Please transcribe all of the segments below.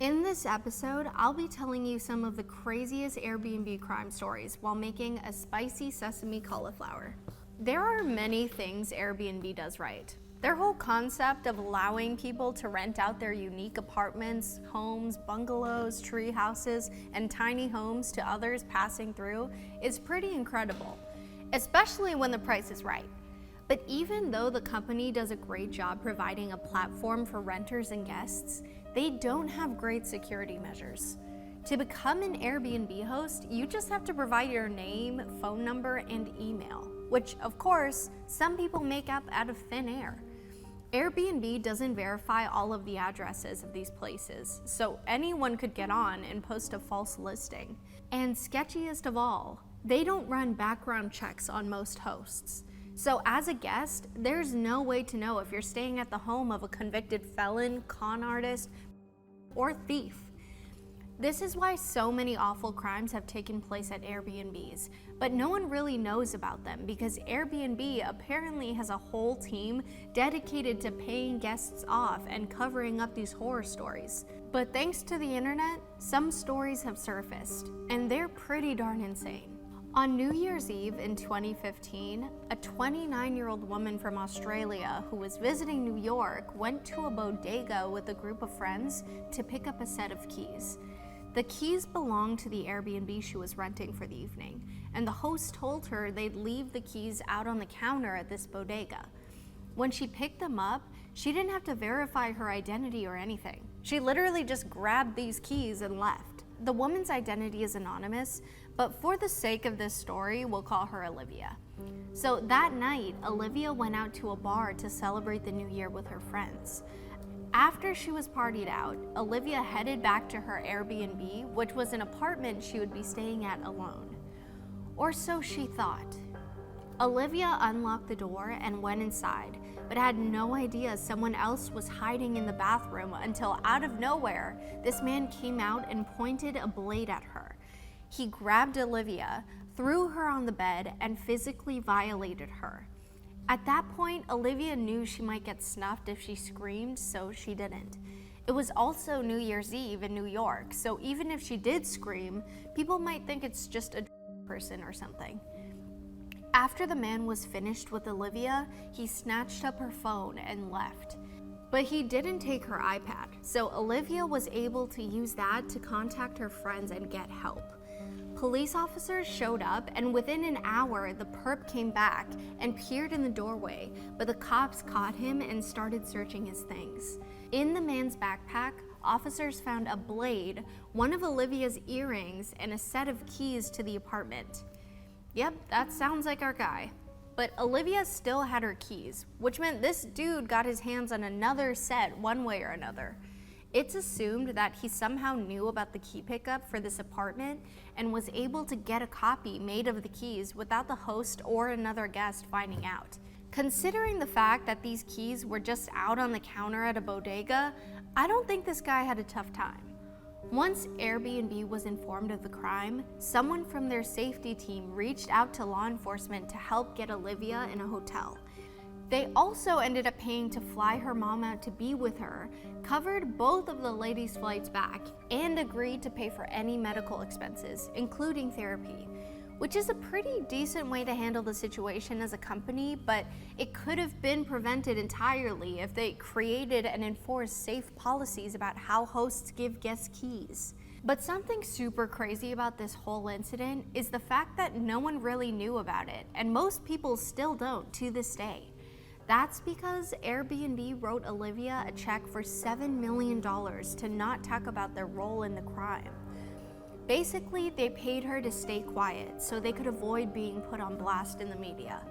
In this episode, I'll be telling you some of the craziest Airbnb crime stories while making a spicy sesame cauliflower. There are many things Airbnb does right. Their whole concept of allowing people to rent out their unique apartments, homes, bungalows, tree houses, and tiny homes to others passing through is pretty incredible, especially when the price is right. But even though the company does a great job providing a platform for renters and guests, they don't have great security measures. To become an Airbnb host, you just have to provide your name, phone number, and email, which, of course, some people make up out of thin air. Airbnb doesn't verify all of the addresses of these places, so anyone could get on and post a false listing. And sketchiest of all, they don't run background checks on most hosts. So as a guest, there's no way to know if you're staying at the home of a convicted felon, con artist, or thief. This is why so many awful crimes have taken place at Airbnbs, but no one really knows about them because Airbnb apparently has a whole team dedicated to paying guests off and covering up these horror stories. But thanks to the internet, some stories have surfaced, and they're pretty darn insane. On New Year's Eve in 2015, a 29-year-old woman from Australia who was visiting New York went to a bodega with a group of friends to pick up a set of keys. The keys belonged to the Airbnb she was renting for the evening, and the host told her they'd leave the keys out on the counter at this bodega. When she picked them up, she didn't have to verify her identity or anything. She literally just grabbed these keys and left. The woman's identity is anonymous, but for the sake of this story, we'll call her Olivia. So that night, Olivia went out to a bar to celebrate the new year with her friends. After she was partied out, Olivia headed back to her Airbnb, which was an apartment she would be staying at alone. Or so she thought. Olivia unlocked the door and went inside, but had no idea someone else was hiding in the bathroom until out of nowhere, this man came out and pointed a blade at her. He grabbed Olivia, threw her on the bed, and physically violated her. At that point, Olivia knew she might get snuffed if she screamed, so she didn't. It was also New Year's Eve in New York, so even if she did scream, people might think it's just a person or something. After the man was finished with Olivia, he snatched up her phone and left. But he didn't take her iPad, so Olivia was able to use that to contact her friends and get help. Police officers showed up, and within an hour, the perp came back and peered in the doorway, but the cops caught him and started searching his things. In the man's backpack, officers found a blade, one of Olivia's earrings, and a set of keys to the apartment. Yep, that sounds like our guy. But Olivia still had her keys, which meant this dude got his hands on another set one way or another. It's assumed that he somehow knew about the key pickup for this apartment and was able to get a copy made of the keys without the host or another guest finding out. Considering the fact that these keys were just out on the counter at a bodega, I don't think this guy had a tough time. Once Airbnb was informed of the crime, someone from their safety team reached out to law enforcement to help get Olivia in a hotel. They also ended up paying to fly her mom out to be with her, covered both of the ladies' flights back, and agreed to pay for any medical expenses, including therapy, which is a pretty decent way to handle the situation as a company, but it could have been prevented entirely if they created and enforced safe policies about how hosts give guests keys. But something super crazy about this whole incident is the fact that no one really knew about it, and most people still don't to this day. That's because Airbnb wrote Olivia a check for $7 million to not talk about their role in the crime. Basically, they paid her to stay quiet so they could avoid being put on blast in the media,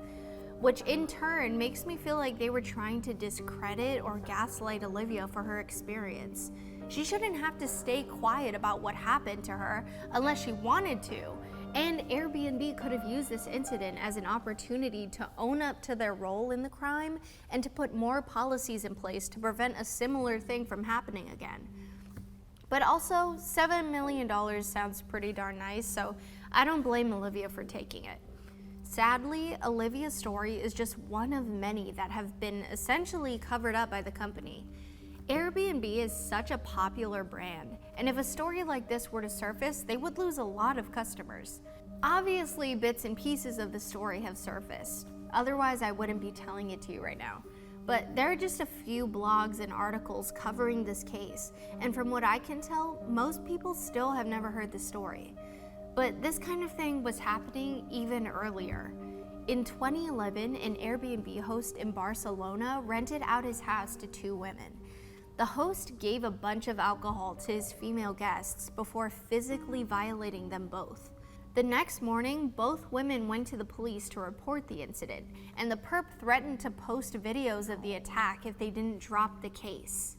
which in turn makes me feel like they were trying to discredit or gaslight Olivia for her experience. She shouldn't have to stay quiet about what happened to her unless she wanted to, and Airbnb could have used this incident as an opportunity to own up to their role in the crime and to put more policies in place to prevent a similar thing from happening again. But also, $7 million sounds pretty darn nice, so I don't blame Olivia for taking it. Sadly, Olivia's story is just one of many that have been essentially covered up by the company. Airbnb is such a popular brand, and if a story like this were to surface, they would lose a lot of customers. Obviously, bits and pieces of the story have surfaced. Otherwise, I wouldn't be telling it to you right now. But there are just a few blogs and articles covering this case, and from what I can tell, most people still have never heard the story. But this kind of thing was happening even earlier. In 2011, an Airbnb host in Barcelona rented out his house to two women. The host gave a bunch of alcohol to his female guests before physically violating them both. The next morning, both women went to the police to report the incident, and the perp threatened to post videos of the attack if they didn't drop the case.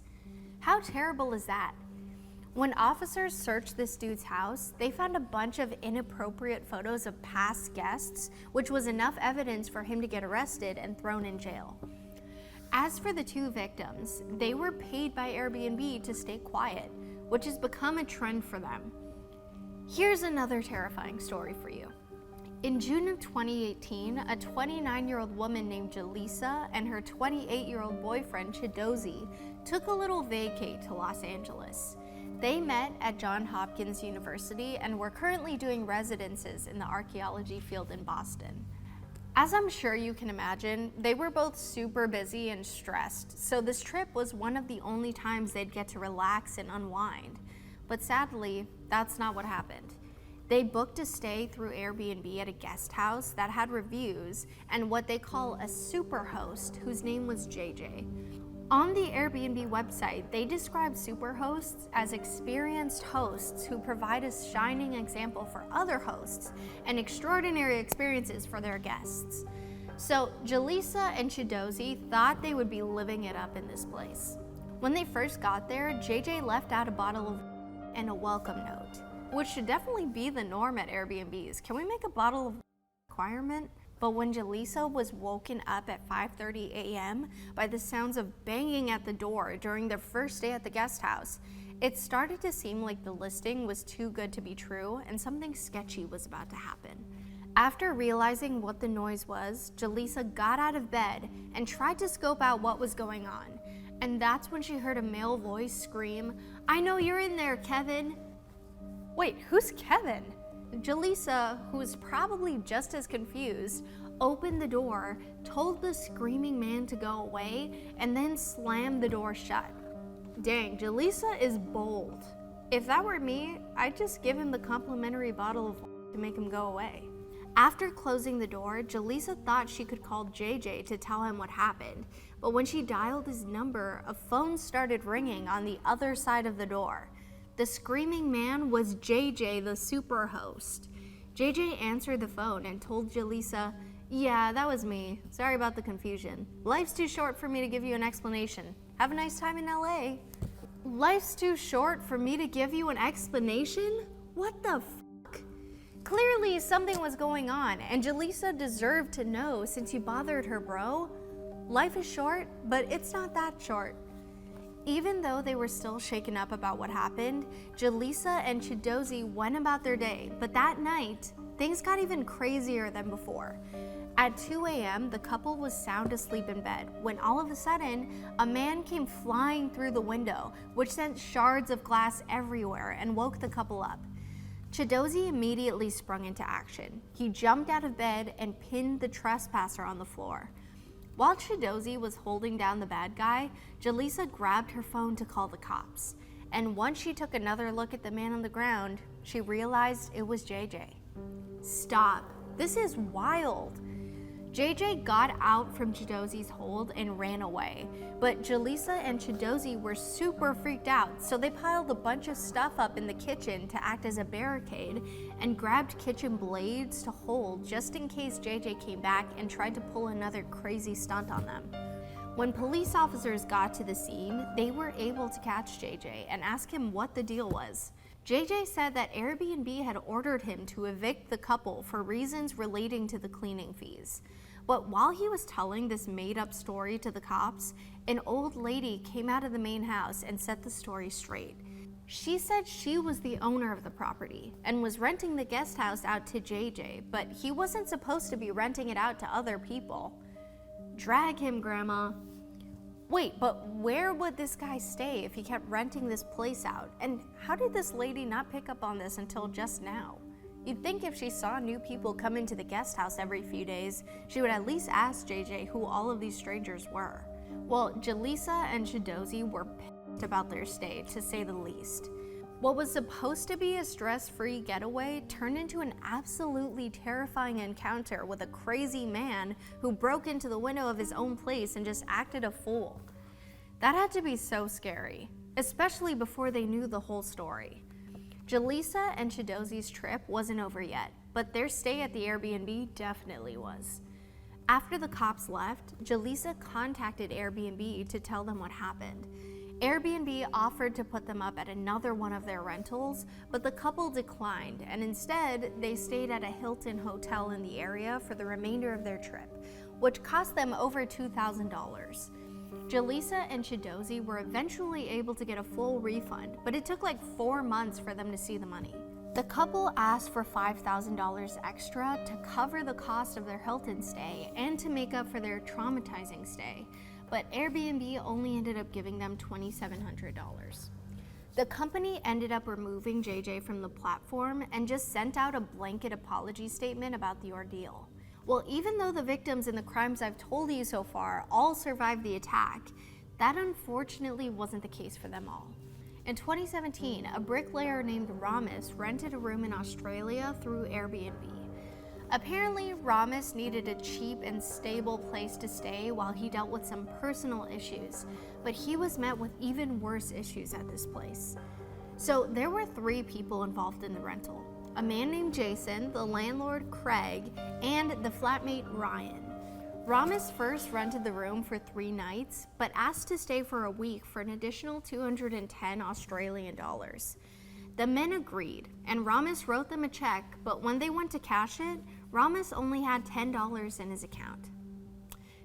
How terrible is that? When officers searched this dude's house, they found a bunch of inappropriate photos of past guests, which was enough evidence for him to get arrested and thrown in jail. As for the two victims, they were paid by Airbnb to stay quiet, which has become a trend for them. Here's another terrifying story for you. In June of 2018, a 29-year-old woman named Jaleesa and her 28-year-old boyfriend Chidozie took a little vacay to Los Angeles. They met at Johns Hopkins University and were currently doing residences in the archaeology field in Boston. As I'm sure you can imagine, they were both super busy and stressed, so this trip was one of the only times they'd get to relax and unwind. But sadly, that's not what happened. They booked a stay through Airbnb at a guest house that had reviews and what they call a superhost, whose name was JJ. On the Airbnb website, they describe superhosts as experienced hosts who provide a shining example for other hosts and extraordinary experiences for their guests. So Jaleesa and Chidozie thought they would be living it up in this place. When they first got there, JJ left out a bottle of and a welcome note, which should definitely be the norm at Airbnbs. Can we make a bottle of requirement? But when Jaleesa was woken up at 5:30 a.m. by the sounds of banging at the door during their first day at the guest house, it started to seem like the listing was too good to be true and something sketchy was about to happen. After realizing what the noise was, Jaleesa got out of bed and tried to scope out what was going on. And that's when she heard a male voice scream, "I know you're in there, Kevin." Wait, who's Kevin? Jaleesa, who was probably just as confused, opened the door, told the screaming man to go away, and then slammed the door shut. Dang, Jaleesa is bold. If that were me, I'd just give him the complimentary bottle of to make him go away. After closing the door, Jaleesa thought she could call JJ to tell him what happened, but when she dialed his number, a phone started ringing on the other side of the door. The screaming man was JJ, the superhost. JJ answered the phone and told Jaleesa, "Yeah, that was me. Sorry about the confusion. Life's too short for me to give you an explanation. Have a nice time in LA." Life's too short for me to give you an explanation? What the fuck? Clearly something was going on, and Jaleesa deserved to know since you bothered her, bro. Life is short, but it's not that short. Even though they were still shaken up about what happened, Jaleesa and Chidozie went about their day, but that night, things got even crazier than before. At 2 a.m., the couple was sound asleep in bed when all of a sudden, a man came flying through the window, which sent shards of glass everywhere and woke the couple up. Chidozie immediately sprung into action. He jumped out of bed and pinned the trespasser on the floor. While Chidozie was holding down the bad guy, Jaleesa grabbed her phone to call the cops. And once she took another look at the man on the ground, she realized it was JJ. Stop. This is wild. JJ got out from Chidozie's hold and ran away, but Jaleesa and Chidozie were super freaked out, so they piled a bunch of stuff up in the kitchen to act as a barricade and grabbed kitchen blades to hold just in case JJ came back and tried to pull another crazy stunt on them. When police officers got to the scene, they were able to catch JJ and ask him what the deal was. JJ said that Airbnb had ordered him to evict the couple for reasons relating to the cleaning fees. But while he was telling this made-up story to the cops, an old lady came out of the main house and set the story straight. She said she was the owner of the property and was renting the guest house out to JJ, but he wasn't supposed to be renting it out to other people. Drag him, Grandma. Wait, but where would this guy stay if he kept renting this place out? And how did this lady not pick up on this until just now? You'd think if she saw new people come into the guest house every few days, she would at least ask JJ who all of these strangers were. Well, Jaleesa and Chidozie were pissed about their stay, to say the least. What was supposed to be a stress-free getaway turned into an absolutely terrifying encounter with a crazy man who broke into the window of his own place and just acted a fool. That had to be so scary, especially before they knew the whole story. Jaleesa and Chidozie's trip wasn't over yet, but their stay at the Airbnb definitely was. After the cops left, Jaleesa contacted Airbnb to tell them what happened. Airbnb offered to put them up at another one of their rentals, but the couple declined, and instead they stayed at a Hilton hotel in the area for the remainder of their trip, which cost them over $2,000. Jaleesa and Chidozie were eventually able to get a full refund, but it took like 4 months for them to see the money. The couple asked for $5,000 extra to cover the cost of their Hilton stay and to make up for their traumatizing stay, but Airbnb only ended up giving them $2,700. The company ended up removing JJ from the platform and just sent out a blanket apology statement about the ordeal. Well, even though the victims in the crimes I've told you so far all survived the attack, that unfortunately wasn't the case for them all. In 2017, a bricklayer named Ramis rented a room in Australia through Airbnb. Apparently, Ramis needed a cheap and stable place to stay while he dealt with some personal issues, but he was met with even worse issues at this place. So there were 3 people involved in the rental: a man named Jason, the landlord Craig, and the flatmate Ryan. Ramis first rented the room for 3 nights, but asked to stay for a week for an additional 210 Australian dollars. The men agreed, and Ramis wrote them a check, but when they went to cash it, Ramis only had $10 in his account.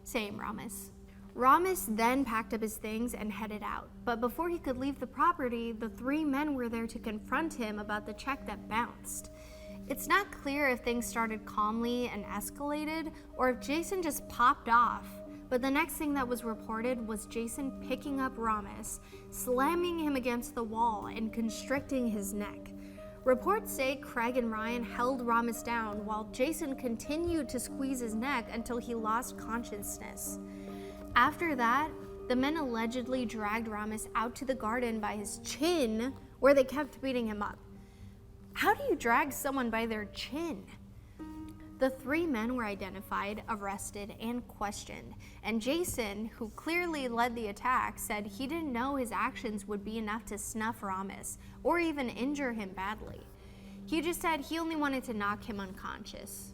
Same, Ramis. Ramis then packed up his things and headed out, but before he could leave the property, the 3 men were there to confront him about the check that bounced. It's not clear if things started calmly and escalated, or if Jason just popped off, but the next thing that was reported was Jason picking up Ramis, slamming him against the wall, and constricting his neck. Reports say Craig and Ryan held Ramis down while Jason continued to squeeze his neck until he lost consciousness. After that, the men allegedly dragged Ramis out to the garden by his chin, where they kept beating him up. How do you drag someone by their chin? The 3 men were identified, arrested, and questioned, and Jason, who clearly led the attack, said he didn't know his actions would be enough to snuff Ramis or even injure him badly. He just said he only wanted to knock him unconscious.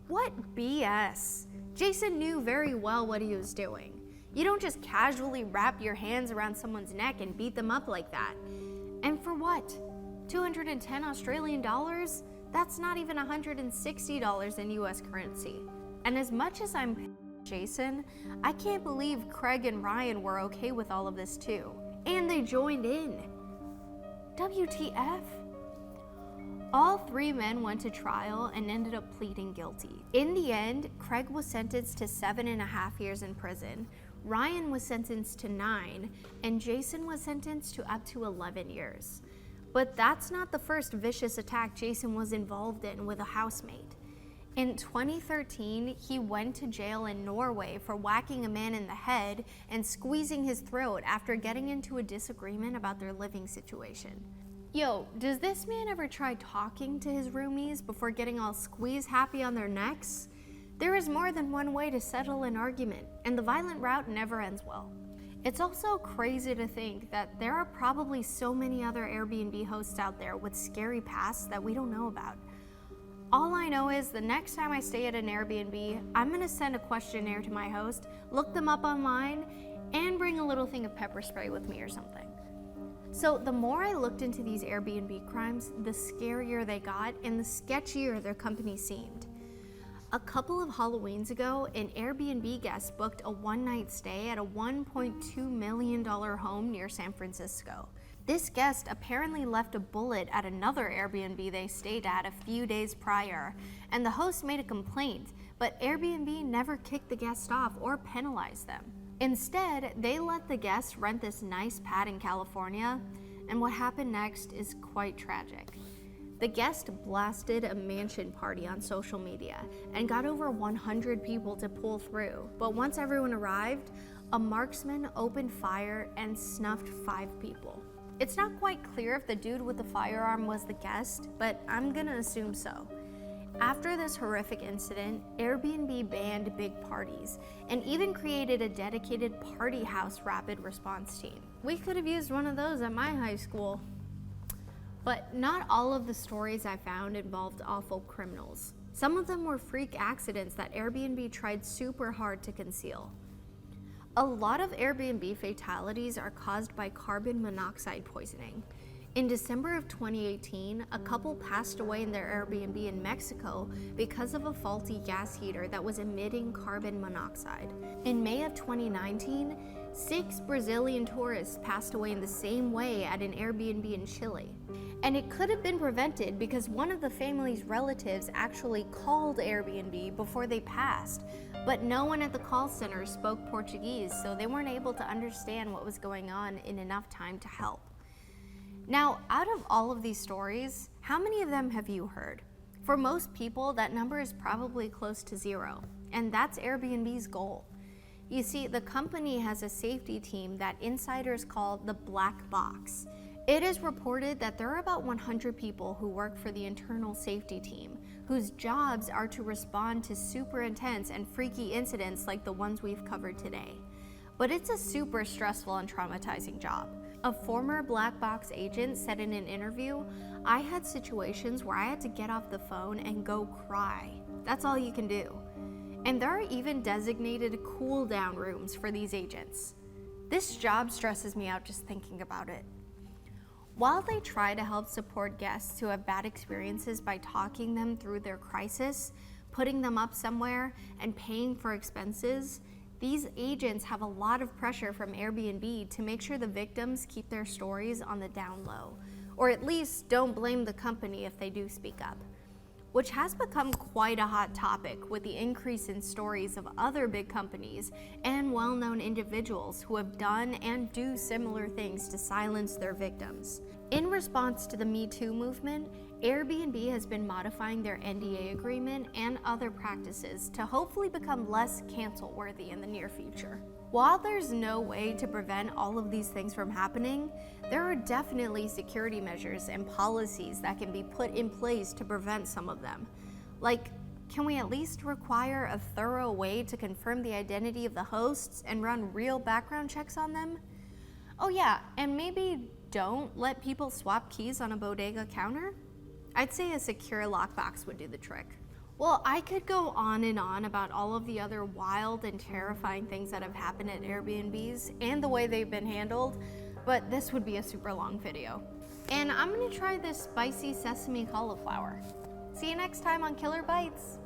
What BS? Jason knew very well what he was doing. You don't just casually wrap your hands around someone's neck and beat them up like that. And for what? 210 Australian dollars? That's not even $160 in US currency. And as much as I'm Jason, I can't believe Craig and Ryan were okay with all of this too. And they joined in. WTF? All 3 men went to trial and ended up pleading guilty. In the end, Craig was sentenced to 7.5 years in prison, Ryan was sentenced to 9, and Jason was sentenced to up to 11 years. But that's not the first vicious attack Jason was involved in with a housemate. In 2013, he went to jail in Norway for whacking a man in the head and squeezing his throat after getting into a disagreement about their living situation. Yo, does this man ever try talking to his roomies before getting all squeeze happy on their necks? There is more than one way to settle an argument, and the violent route never ends well. It's also crazy to think that there are probably so many other Airbnb hosts out there with scary pasts that we don't know about. All I know is the next time I stay at an Airbnb, I'm gonna send a questionnaire to my host, look them up online, and bring a little thing of pepper spray with me or something. So the more I looked into these Airbnb crimes, the scarier they got and the sketchier their company seemed. A couple of Halloweens ago, an Airbnb guest booked a one-night stay at a $1.2 million home near San Francisco. This guest apparently left a bullet at another Airbnb they stayed at a few days prior, and the host made a complaint, but Airbnb never kicked the guest off or penalized them. Instead, they let the guests rent this nice pad in California, and what happened next is quite tragic. The guest blasted a mansion party on social media and got over 100 people to pull through. But once everyone arrived, a marksman opened fire and snuffed 5 people. It's not quite clear if the dude with the firearm was the guest, but I'm gonna assume so. After this horrific incident, Airbnb banned big parties and even created a dedicated party house rapid response team. We could have used one of those at my high school. But not all of the stories I found involved awful criminals. Some of them were freak accidents that Airbnb tried super hard to conceal. A lot of Airbnb fatalities are caused by carbon monoxide poisoning. In December of 2018, a couple passed away in their Airbnb in Mexico because of a faulty gas heater that was emitting carbon monoxide. In May of 2019, 6 Brazilian tourists passed away in the same way at an Airbnb in Chile. And it could have been prevented because one of the family's relatives actually called Airbnb before they passed, but no one at the call center spoke Portuguese, so they weren't able to understand what was going on in enough time to help. Now, out of all of these stories, how many of them have you heard? For most people, that number is probably close to 0, and that's Airbnb's goal. You see, the company has a safety team that insiders call the black box. It is reported that there are about 100 people who work for the internal safety team, whose jobs are to respond to super intense and freaky incidents like the ones we've covered today. But it's a super stressful and traumatizing job. A former black box agent said in an interview, "I had situations where I had to get off the phone and go cry. That's all you can do." And there are even designated cool down rooms for these agents. This job stresses me out just thinking about it. While they try to help support guests who have bad experiences by talking them through their crisis, putting them up somewhere, and paying for expenses, these agents have a lot of pressure from Airbnb to make sure the victims keep their stories on the down low, or at least don't blame the company if they do speak up, which has become quite a hot topic with the increase in stories of other big companies and well-known individuals who have done and do similar things to silence their victims. In response to the Me Too movement, Airbnb has been modifying their NDA agreement and other practices to hopefully become less cancel-worthy in the near future. While there's no way to prevent all of these things from happening, there are definitely security measures and policies that can be put in place to prevent some of them. Like, can we at least require a thorough way to confirm the identity of the hosts and run real background checks on them? Oh yeah, and maybe don't let people swap keys on a bodega counter? I'd say a secure lockbox would do the trick. Well, I could go on and on about all of the other wild and terrifying things that have happened at Airbnbs and the way they've been handled, but this would be a super long video. And I'm gonna try this spicy sesame cauliflower. See you next time on Killer Bites.